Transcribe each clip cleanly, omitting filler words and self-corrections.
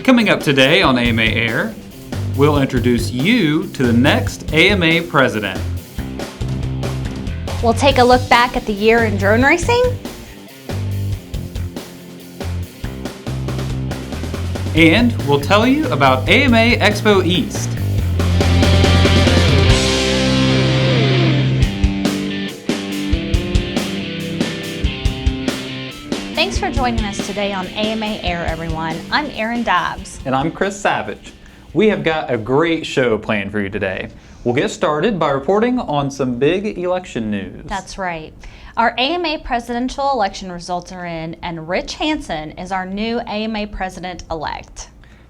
Coming up today on AMA Air, we'll introduce you to the next AMA president. We'll take a look back at the year in drone racing. And we'll tell you about AMA Expo East. Thanks for joining us today on AMA Air, everyone. I'm Erin Dobbs. And I'm Chris Savage. We have got a great show planned for you today. We'll get started by reporting on some big election news. That's right. Our AMA presidential election results are in, and Rich Hanson is our new AMA president-elect.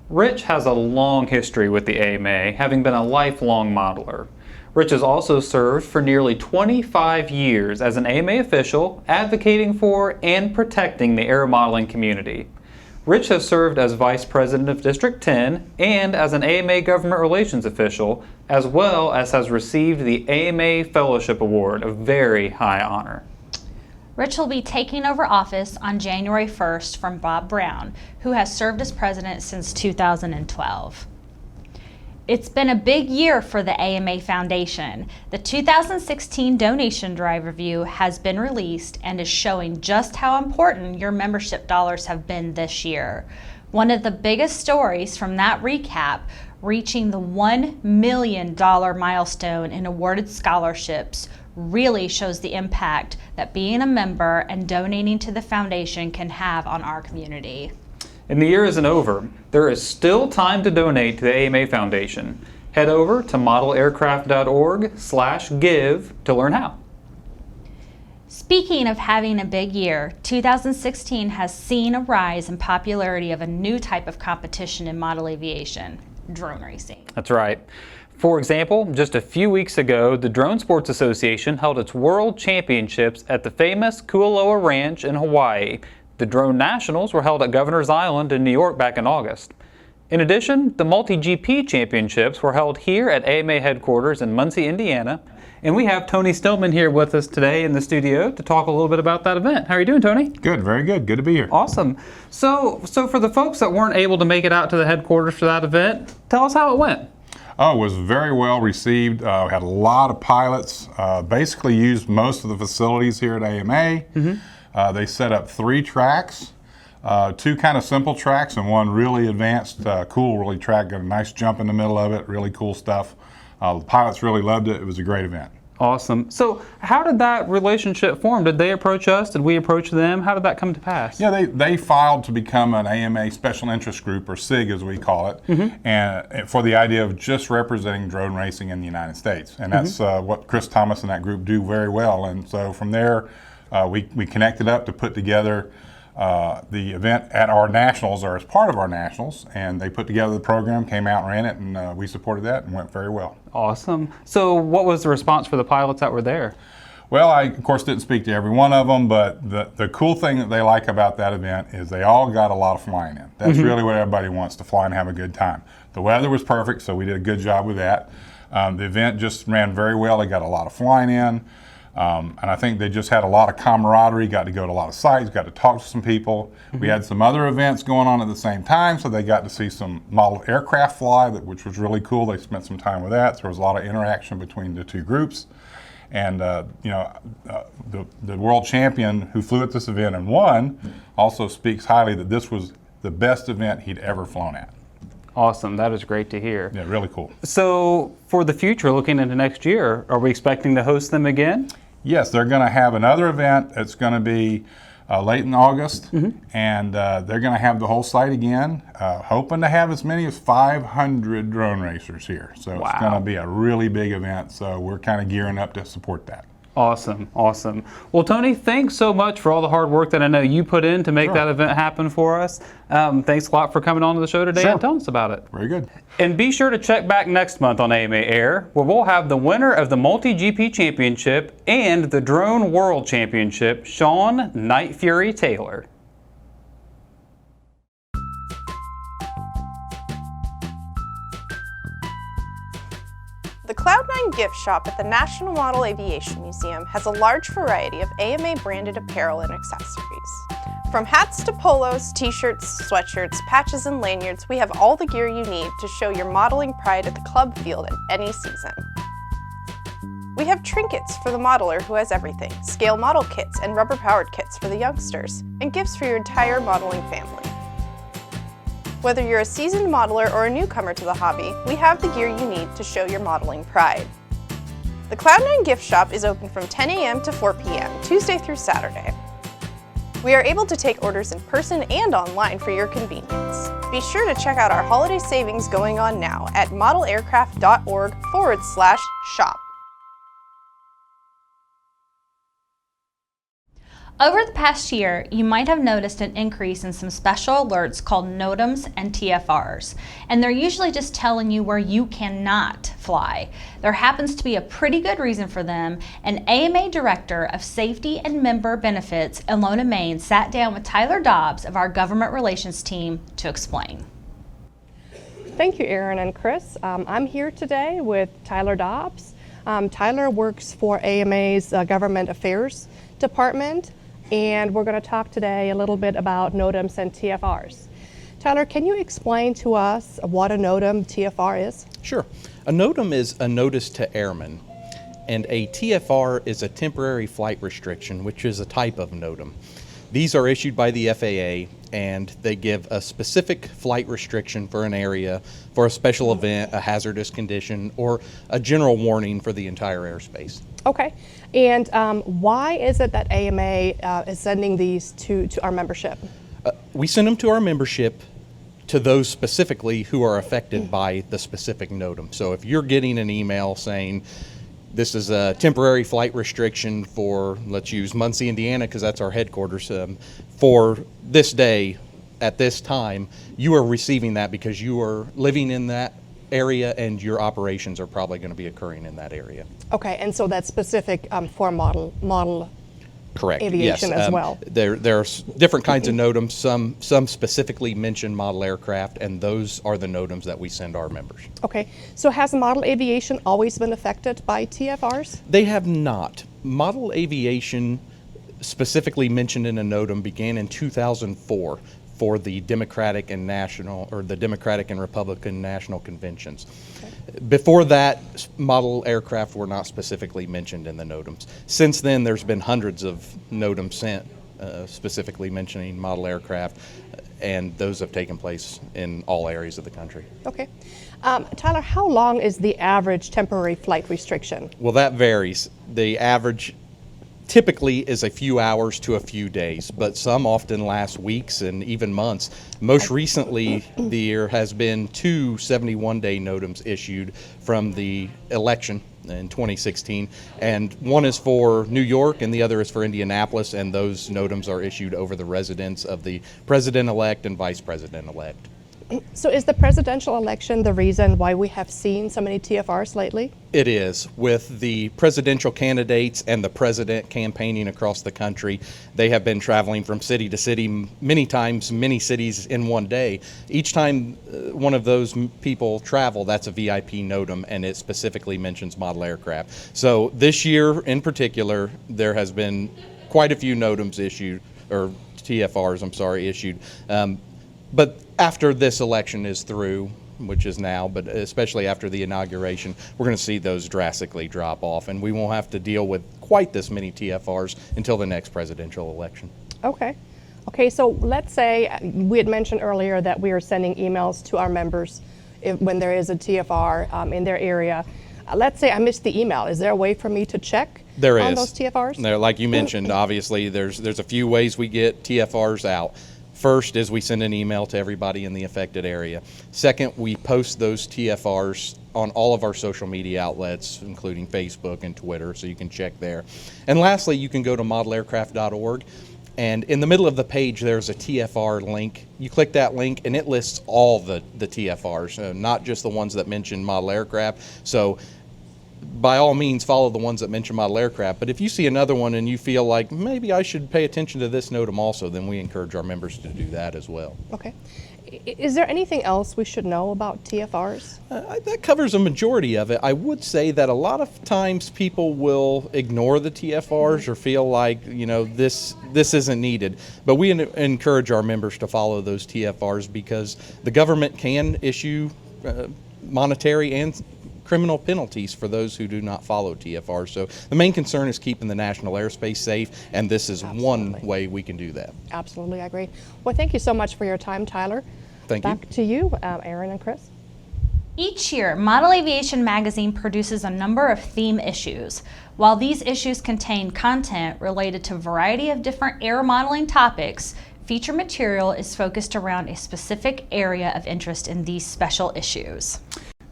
Rich has a long history with the AMA, having been a lifelong modeler. Rich has also served for nearly 25 years as an AMA official, advocating for and protecting the air modeling community. Rich has served as Vice President of District 10 and as an AMA Government Relations official, as well as has received the AMA Fellowship Award, a very high honor. Rich will be taking over office on January 1st from Bob Brown, who has served as president since 2012. It's been a big year for the AMA Foundation. The 2016 donation drive review has been released and is showing just how important your membership dollars have been this year. One of the biggest stories from that recap, reaching the $1 million milestone in awarded scholarships, really shows the impact that being a member and donating to the foundation can have on our community. And the year isn't over. There is still time to donate to the AMA Foundation. Head over to modelaircraft.org/give to learn how. Speaking of having a big year, 2016 has seen a rise in popularity of a new type of competition in model aviation, drone racing. That's right. For example, just a few weeks ago, the Drone Sports Association held its World Championships at the famous Kualoa Ranch in Hawaii. The Drone Nationals were held at Governor's Island in New York back in August. In addition, the Multi-GP Championships were held here at AMA headquarters in Muncie, Indiana. And we have Tony Stillman here with us today in the studio to talk a little bit about that event. How are you doing, Tony? Good, very good. Good to be here. Awesome. So for the folks that weren't able to make it out to the headquarters for that event, tell us how it went. Oh, it was very well received. We had a lot of pilots, basically used most of the facilities here at AMA. They set up 3 tracks, 2 kind of simple tracks and 1 really advanced, cool really track. Got a nice jump in the middle of it, really cool stuff. The pilots really loved it. It was a great event. Awesome. So how did that relationship form? Did they approach us? Did we approach them? How did that come to pass? Yeah, they filed to become an AMA Special Interest Group, or SIG as we call it, and for the idea of just representing drone racing in the United States. And that's what Chris Thomas and that group do very well. And so from there, we connected up to put together the event at our nationals, or as part of our nationals, and they put together the program, came out and ran it, and we supported that and went very well. Awesome. So what was the response for the pilots that were there? Well, I of course didn't speak to every one of them, but the cool thing that they like about that event is they all got a lot of flying in. That's really what everybody wants, to fly and have a good time. The weather was perfect, so we did a good job with that. The event just ran very well. They got a lot of flying in. And I think they just had a lot of camaraderie, got to go to a lot of sites, got to talk to some people. We had some other events going on at the same time, so they got to see some model aircraft fly, which was really cool. They spent some time with that, so there was a lot of interaction between the 2 groups. And the world champion who flew at this event and won also speaks highly that this was the best event he'd ever flown at. Awesome. That is great to hear. Yeah, really cool. So for the future, looking into next year, are we expecting to host them again? Yes, they're going to have another event. It's going to be late in August, and they're going to have the whole site again, hoping to have as many as 500 drone racers here. So It's going to be a really big event, so we're kind of gearing up to support that. Awesome, awesome. Well, Tony, thanks so much for all the hard work that I know you put in to make that event happen for us. Thanks a lot for coming on to the show today and telling us about it. Very good. And be sure to check back next month on AMA Air, where we'll have the winner of the Multi-GP Championship and the Drone World Championship, Sean Night Fury Taylor. The Cloud9 gift shop at the National Model Aviation Museum has a large variety of AMA-branded apparel and accessories. From hats to polos, t-shirts, sweatshirts, patches, and lanyards, we have all the gear you need to show your modeling pride at the club field in any season. We have trinkets for the modeler who has everything, scale model kits and rubber-powered kits for the youngsters, and gifts for your entire modeling family. Whether you're a seasoned modeler or a newcomer to the hobby, we have the gear you need to show your modeling pride. The Cloud9 gift shop is open from 10 a.m. to 4 p.m., Tuesday through Saturday. We are able to take orders in person and online for your convenience. Be sure to check out our holiday savings going on now at modelaircraft.org/shop. Over the past year, you might have noticed an increase in some special alerts called NOTAMs and TFRs, and they're usually just telling you where you cannot fly. There happens to be a pretty good reason for them, and AMA Director of Safety and Member Benefits, Ilona Main, sat down with Tyler Dobbs of our Government Relations team to explain. Thank you, Erin and Chris. I'm here today with Tyler Dobbs. Tyler works for AMA's Government Affairs Department, and we're going to talk today a little bit about NOTAMs and TFRs. Tyler, can you explain to us what a NOTAM TFR is? Sure. A NOTAM is a notice to airmen, and a TFR is a temporary flight restriction, which is a type of NOTAM. These are issued by the FAA, and they give a specific flight restriction for an area, for a special event, a hazardous condition, or a general warning for the entire airspace. Okay, and why is it that AMA is sending these to our membership? We send them to our membership, to those specifically who are affected by the specific NOTAM. So if you're getting an email saying, this is a temporary flight restriction for, let's use Muncie, Indiana, because that's our headquarters, for this day at this time, you are receiving that because you are living in that area and your operations are probably going to be occurring in that area. Okay, and so that's specific for model Correct. aviation Yes. as well. There are different kinds of NOTAMs. Some specifically mention model aircraft, and those are the NOTAMs that we send our members. Okay, so has model aviation always been affected by TFRs? They have not. Model aviation, specifically mentioned in a NOTAM, began in 2004 for the Democratic and Republican national conventions. Okay. Before that, model aircraft were not specifically mentioned in the NOTAMs. Since then, there's been hundreds of NOTAMs sent specifically mentioning model aircraft, and those have taken place in all areas of the country. Okay. Tyler, how long is the average temporary flight restriction? Well, that varies. The average typically is a few hours to a few days, but some often last weeks and even months. Most recently, there has been 2 71-day NOTAMs issued from the election in 2016, and one is for New York and the other is for Indianapolis, and those NOTAMs are issued over the residence of the president-elect and vice president-elect. So is the presidential election the reason why we have seen so many TFRs lately? It is. With the presidential candidates and the president campaigning across the country, they have been traveling from city to city, many times, many cities in one day. Each time one of those people travel, that's a VIP NOTAM, and it specifically mentions model aircraft. So this year in particular, there has been quite a few NOTAMs issued, or TFRs, I'm sorry, issued. But after this election is through, which is now, but especially after the inauguration, we're going to see those drastically drop off, and we won't have to deal with quite this many TFRs until the next presidential election. Okay. Okay, so let's say we had mentioned earlier that we are sending emails to our members when there is a TFR in their area. Let's say I missed the email. Is there a way for me to check on those TFRs? There, like you mentioned, obviously there's a few ways we get TFRs out. First is we send an email to everybody in the affected area. Second, we post those TFRs on all of our social media outlets, including Facebook and Twitter, so you can check there. And lastly, you can go to modelaircraft.org, and in the middle of the page there's a TFR link. You click that link and it lists all the TFRs, not just the ones that mention model aircraft. So by all means, follow the ones that mention model aircraft. But if you see another one and you feel like maybe I should pay attention to this NOTAM also, then we encourage our members to do that as well. Okay. Is there anything else we should know about TFRs? That covers a majority of it. I would say that a lot of times people will ignore the TFRs or feel like, this isn't needed. But we encourage our members to follow those TFRs because the government can issue monetary and criminal penalties for those who do not follow TFRs. So the main concern is keeping the national airspace safe, and this is one way we can do that. Absolutely, I agree. Well, thank you so much for your time, Tyler. Thank you. Back to you, Aaron and Chris. Each year, Model Aviation magazine produces a number of theme issues. While these issues contain content related to a variety of different air modeling topics, feature material is focused around a specific area of interest in these special issues.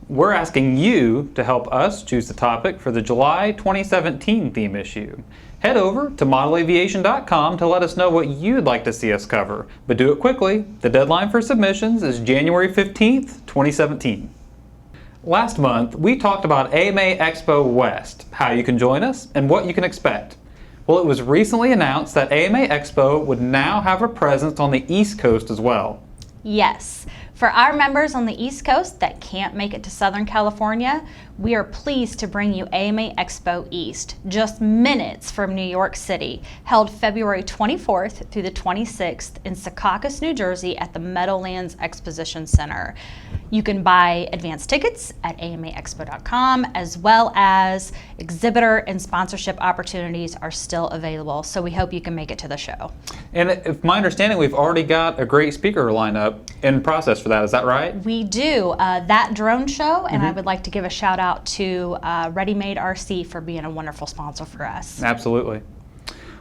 We're asking you to help us choose the topic for the July 2017 theme issue. Head over to modelaviation.com to let us know what you'd like to see us cover, but do it quickly. The deadline for submissions is January 15th, 2017. Last month, we talked about AMA Expo West, how you can join us, and what you can expect. Well, it was recently announced that AMA Expo would now have a presence on the East Coast as well. Yes. For our members on the East Coast that can't make it to Southern California, we are pleased to bring you AMA Expo East, just minutes from New York City, held February 24th through the 26th in Secaucus, New Jersey at the Meadowlands Exposition Center. You can buy advance tickets at amaexpo.com, as well as exhibitor and sponsorship opportunities are still available, so we hope you can make it to the show. And if my understanding, we've already got a great speaker lineup in process for that. Is that right? We do. That drone show, and I would like to give a shout out to Ready Made RC for being a wonderful sponsor for us. Absolutely.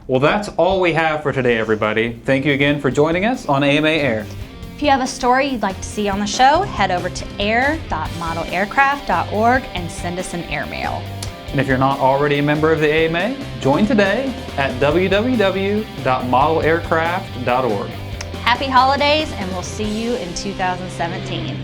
Well, that's all we have for today, everybody. Thank you again for joining us on AMA Air. If you have a story you'd like to see on the show, head over to air.modelaircraft.org and send us an airmail. And if you're not already a member of the AMA, join today at www.modelaircraft.org. Happy holidays, and we'll see you in 2017.